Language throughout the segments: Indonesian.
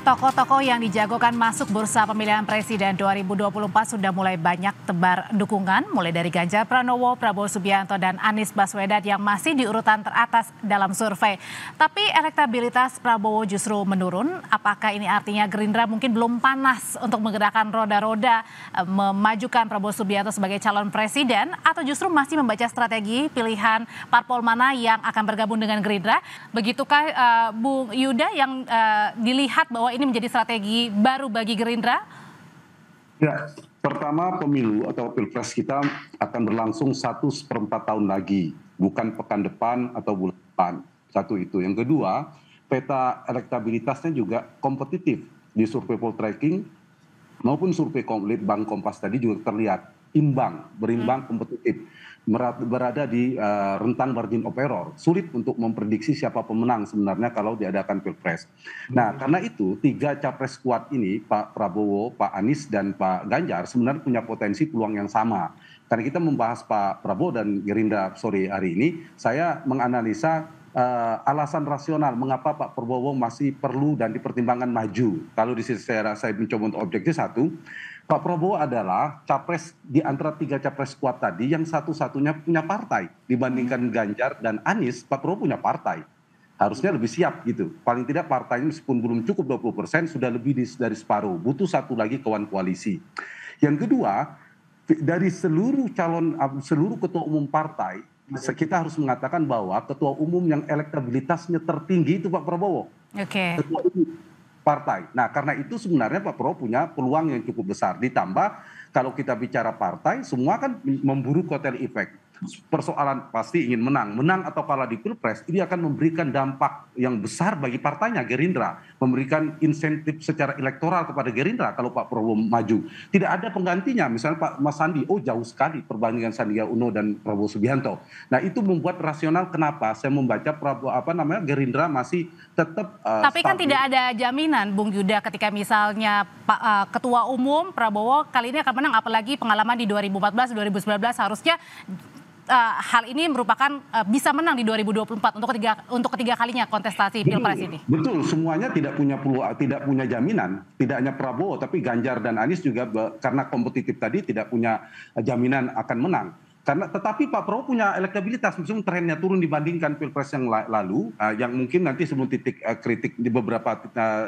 Tokoh-tokoh yang dijagokan masuk bursa pemilihan presiden 2024 sudah mulai banyak tebar dukungan, mulai dari Ganjar Pranowo, Prabowo Subianto, dan Anies Baswedan yang masih di urutan teratas dalam survei. Tapi elektabilitas Prabowo justru menurun. Apakah ini artinya Gerindra mungkin belum panas untuk menggerakkan roda-roda memajukan Prabowo Subianto sebagai calon presiden, atau justru masih membaca strategi pilihan parpol mana yang akan bergabung dengan Gerindra? Begitukah Bung Yuda yang dilihat bahwa ini menjadi strategi baru bagi Gerindra? Ya, pertama pemilu atau pilpres kita akan berlangsung 1/4 tahun lagi, bukan pekan depan atau bulan depan. Satu itu. Yang kedua, peta elektabilitasnya juga kompetitif di survei Poltreking maupun survei Litbang Kompas tadi juga terlihat berimbang, kompetitif, berada di rentang margin of error. Sulit untuk memprediksi siapa pemenang sebenarnya kalau diadakan pilpres. Nah, karena itu 3 capres kuat ini, Pak Prabowo, Pak Anies, dan Pak Ganjar sebenarnya punya potensi peluang yang sama. Karena kita membahas Pak Prabowo dan Gerindra sore hari ini, saya menganalisa alasan rasional mengapa Pak Prabowo masih perlu dan dipertimbangkan maju. Kalau di sisi saya mencoba untuk objektif, satu, Pak Prabowo adalah capres di antara 3 capres kuat tadi yang satu-satunya punya partai. Dibandingkan Ganjar dan Anies, Pak Prabowo punya partai. Harusnya lebih siap gitu. Paling tidak partainya meskipun belum cukup 20%, sudah lebih dari separuh. Butuh satu lagi kawan koalisi. Yang kedua, dari seluruh ketua umum partai, kita harus mengatakan bahwa ketua umum yang elektabilitasnya tertinggi itu Pak Prabowo. Ketua umum partai. Nah, karena itu sebenarnya Pak Prabowo punya peluang yang cukup besar. Ditambah kalau kita bicara partai, semua kan memburu kotel efek. Persoalan pasti ingin menang atau kalah di pilpres, ini akan memberikan dampak yang besar bagi partainya Gerindra, memberikan insentif secara elektoral kepada Gerindra kalau Pak Prabowo maju. Tidak ada penggantinya, misalnya Pak Mas Sandi, jauh sekali perbandingan Sandiaga Uno dan Prabowo Subianto. Nah, itu membuat rasional kenapa saya membaca Gerindra masih tetap tapi kan tidak ada jaminan, Bung Yuda, ketika misalnya Pak Ketua Umum Prabowo kali ini akan menang, apalagi pengalaman di 2014, 2019 harusnya hal ini merupakan bisa menang di 2024 untuk ketiga kalinya kontestasi pilpres ini. Betul, semuanya tidak punya jaminan, tidak hanya Prabowo tapi Ganjar dan Anies juga karena kompetitif tadi tidak punya jaminan akan menang. Tetapi Pak Prabowo punya elektabilitas, meskipun trennya turun dibandingkan pilpres yang lalu, yang mungkin nanti sebelum titik kritik di beberapa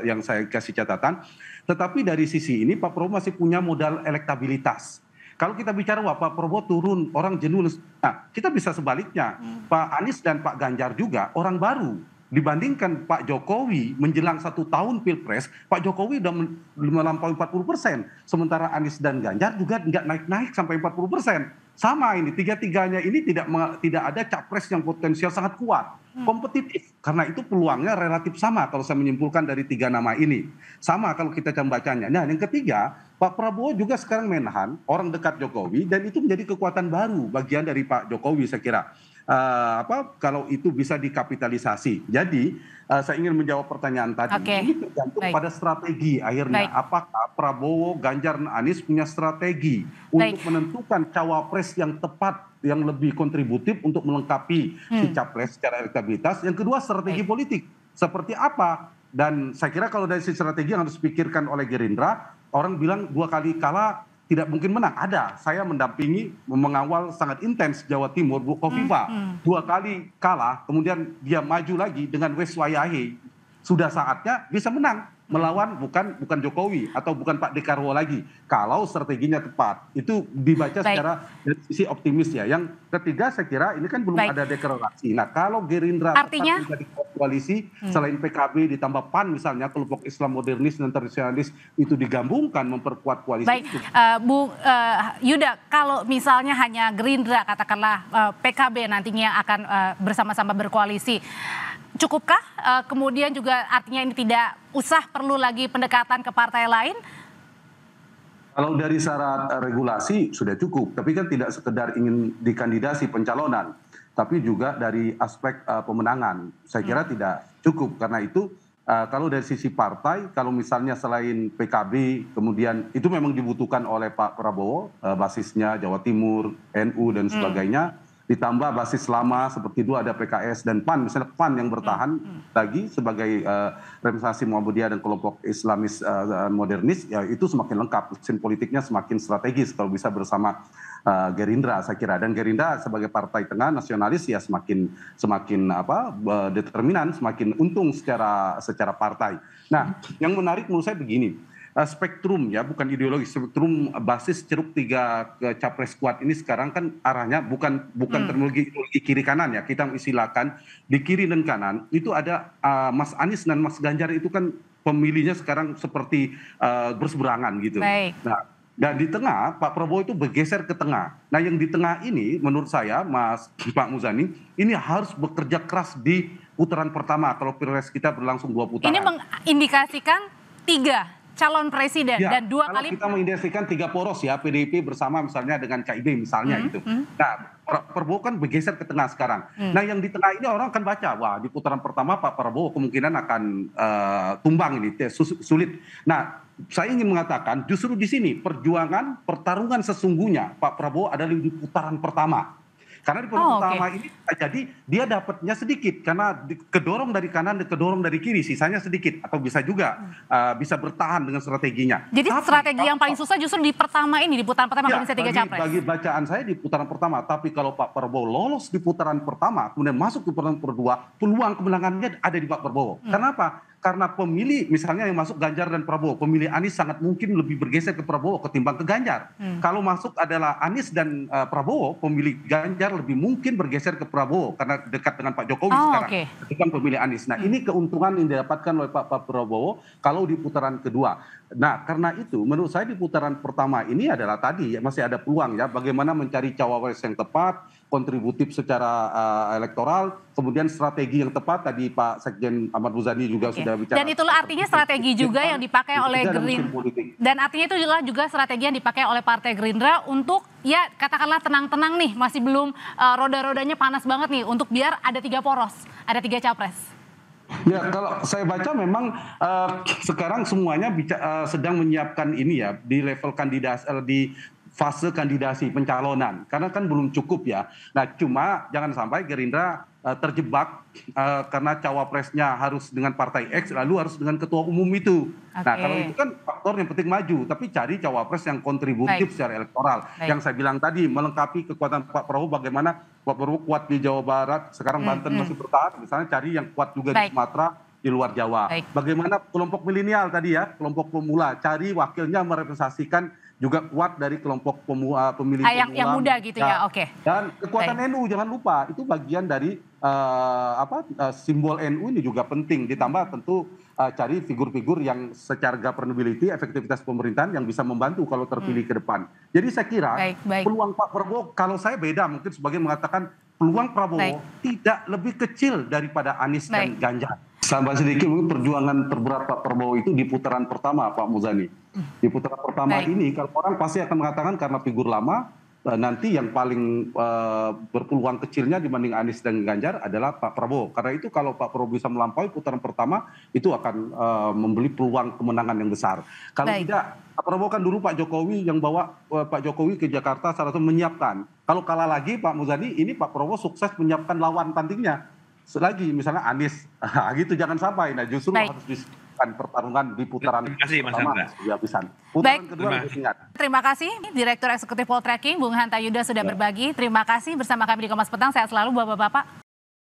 yang saya kasih catatan. Tetapi dari sisi ini Pak Prabowo masih punya modal elektabilitas. Kalau kita bicara Pak Prabowo turun, orang jenuh. Nah, kita bisa sebaliknya. Pak Anies dan Pak Ganjar juga orang baru. Dibandingkan Pak Jokowi menjelang 1 tahun pilpres, Pak Jokowi sudah melampaui 40%. Sementara Anies dan Ganjar juga nggak naik-naik sampai 40%. Sama ini, tiga-tiganya ini tidak ada capres yang potensial sangat kuat, kompetitif. Karena itu peluangnya relatif sama kalau saya menyimpulkan dari 3 nama ini. Sama kalau kita bacanya. Nah, yang ketiga, Pak Prabowo juga sekarang menhan, orang dekat Jokowi, dan itu menjadi kekuatan baru, bagian dari Pak Jokowi saya kira. Kalau itu bisa dikapitalisasi. Jadi saya ingin menjawab pertanyaan tadi. Ini tergantung pada strategi akhirnya. Apakah Prabowo, Ganjar, dan Anies punya strategi untuk menentukan cawapres yang tepat, yang lebih kontributif untuk melengkapi si capres secara elektabilitas. Yang kedua, strategi politik. Seperti apa? Dan saya kira kalau dari sisi strategi yang harus dipikirkan oleh Gerindra, orang bilang 2 kali kalah tidak mungkin menang. Ada, saya mendampingi, mengawal sangat intens Jawa Timur, Bu Kofifa. 2 kali kalah, kemudian dia maju lagi dengan Wes Wayahe. Sudah saatnya bisa menang melawan bukan Jokowi atau bukan Pak Dekarwo lagi. Kalau strateginya tepat, itu dibaca secara dari sisi optimis ya. Yang ketiga saya kira ini kan belum ada deklarasi. Nah, kalau Gerindra artinya tetap menjadi koalisi selain PKB ditambah PAN misalnya, kelompok Islam modernis dan tradisionalis itu digabungkan memperkuat koalisi itu. Bu Yuda, kalau misalnya hanya Gerindra katakanlah PKB nantinya akan bersama-sama berkoalisi, cukupkah kemudian juga artinya ini tidak usah perlu lagi pendekatan ke partai lain? Kalau dari syarat regulasi sudah cukup, tapi kan tidak sekedar ingin dikandidasi pencalonan, tapi juga dari aspek pemenangan. Saya kira tidak cukup, karena itu kalau dari sisi partai, kalau misalnya selain PKB, kemudian itu memang dibutuhkan oleh Pak Prabowo, basisnya Jawa Timur, NU dan sebagainya. ditambah basis lama seperti dua ada PKS dan PAN, misalnya PAN yang bertahan lagi sebagai representasi Muhammadiyah dan kelompok Islamis modernis, ya itu semakin lengkap, mesin politiknya semakin strategis kalau bisa bersama Gerindra saya kira, dan Gerindra sebagai partai tengah nasionalis ya semakin determinan, semakin untung secara partai. Nah, yang menarik menurut saya begini, spektrum ya, bukan ideologi, spektrum basis ceruk tiga capres kuat ini sekarang kan arahnya bukan terminologi kiri kanan ya, kita istilahkan di kiri dan kanan itu ada Mas Anies dan Mas Ganjar itu kan pemilihnya sekarang seperti berseberangan gitu. Baik. Nah, dan di tengah Pak Prabowo itu bergeser ke tengah. Nah yang di tengah ini menurut saya Pak Muzani ini harus bekerja keras di putaran pertama kalau Pilpres kita berlangsung 2 putaran. Ini mengindikasikan 3 calon presiden ya, dan 2 kalau kali. kita mengindikasikan 3 poros ya, PDIP bersama misalnya dengan KIB misalnya gitu. Nah Prabowo kan bergeser ke tengah sekarang. Nah yang di tengah ini orang akan baca, wah di putaran pertama Pak Prabowo kemungkinan akan tumbang ini, sulit. Nah saya ingin mengatakan justru di sini pertarungan sesungguhnya Pak Prabowo adalah di putaran pertama. Karena di putaran pertama ini jadi dia dapatnya sedikit karena kedorong dari kanan dan kedorong dari kiri, sisanya sedikit atau bisa juga bisa bertahan dengan strateginya. Jadi strategi yang paling susah justru di pertama ini, di putaran pertama ya, tiga capres. Bagi bacaan saya di putaran pertama, tapi kalau Pak Prabowo lolos di putaran pertama kemudian masuk ke putaran kedua, peluang kemenangannya ada di Pak Prabowo. Kenapa? Karena pemilih misalnya yang masuk Ganjar dan Prabowo, pemilih Anies sangat mungkin lebih bergeser ke Prabowo ketimbang ke Ganjar. Kalau masuk adalah Anies dan Prabowo, pemilih Ganjar lebih mungkin bergeser ke Prabowo karena dekat dengan Pak Jokowi sekarang ketimbang pemilih Anies. Nah ini keuntungan yang didapatkan oleh Pak Prabowo kalau di putaran kedua. Nah karena itu menurut saya di putaran pertama ini adalah tadi ya, masih ada peluang ya bagaimana mencari cawapres yang tepat, kontributif secara elektoral, kemudian strategi yang tepat, tadi Pak Sekjen Ahmad Muzani juga sudah bicara. Dan itulah artinya strategi juga yang dipakai oleh Gerindra. Dan artinya itu juga strategi yang dipakai oleh Partai Gerindra untuk ya katakanlah tenang-tenang nih, masih belum roda-rodanya panas banget nih untuk biar ada 3 poros, ada 3 capres. Ya kalau saya baca memang sekarang semuanya sedang menyiapkan ini ya di level kandidasi di fase kandidasi pencalonan karena kan belum cukup ya. Nah cuma jangan sampai Gerindra terjebak karena cawapresnya harus dengan partai X lalu harus dengan ketua umum itu. Nah kalau itu kan faktor yang penting maju, tapi cari cawapres yang kontributif secara elektoral. Yang saya bilang tadi melengkapi kekuatan Pak Prabowo, bagaimana Pak Prabowo kuat di Jawa Barat, sekarang Banten masih bertahan, misalnya cari yang kuat juga di Sumatera, di luar Jawa. Bagaimana kelompok milenial tadi ya, kelompok pemula, cari wakilnya merepresentasikan juga kuat dari kelompok pemilih yang muda gitu ya, Dan kekuatan NU jangan lupa itu bagian dari simbol NU ini juga penting, ditambah tentu cari figur-figur yang secara governability, efektivitas pemerintahan yang bisa membantu kalau terpilih ke depan. Jadi saya kira peluang Pak Prabowo, kalau saya beda mungkin sebagian mengatakan peluang Prabowo tidak lebih kecil daripada Anies dan Ganjar. Sampai sedikit mungkin perjuangan terberat Pak Prabowo itu di putaran pertama Pak Muzani. Di putaran pertama ini kalau orang pasti akan mengatakan karena figur lama, nanti yang paling berpeluang kecilnya dibanding Anies dan Ganjar adalah Pak Prabowo. Karena itu kalau Pak Prabowo bisa melampaui putaran pertama itu akan memberi peluang kemenangan yang besar. Kalau tidak, Pak Prabowo kan dulu Pak Jokowi yang bawa Pak Jokowi ke Jakarta salah satu menyiapkan. Kalau kalah lagi Pak Muzani, ini Pak Prabowo sukses menyiapkan lawan tandingnya. Selagi misalnya Anies, gitu jangan sampai. Nah justru harus disebutkan pertarungan di putaran pertama habisan. Putaran kedua harus ingat. Terima kasih Direktur Eksekutif Poltreking Bung Hanta Yuda sudah berbagi. Terima kasih bersama kami di Kompas Petang. Sehat selalu Bapak-bapak.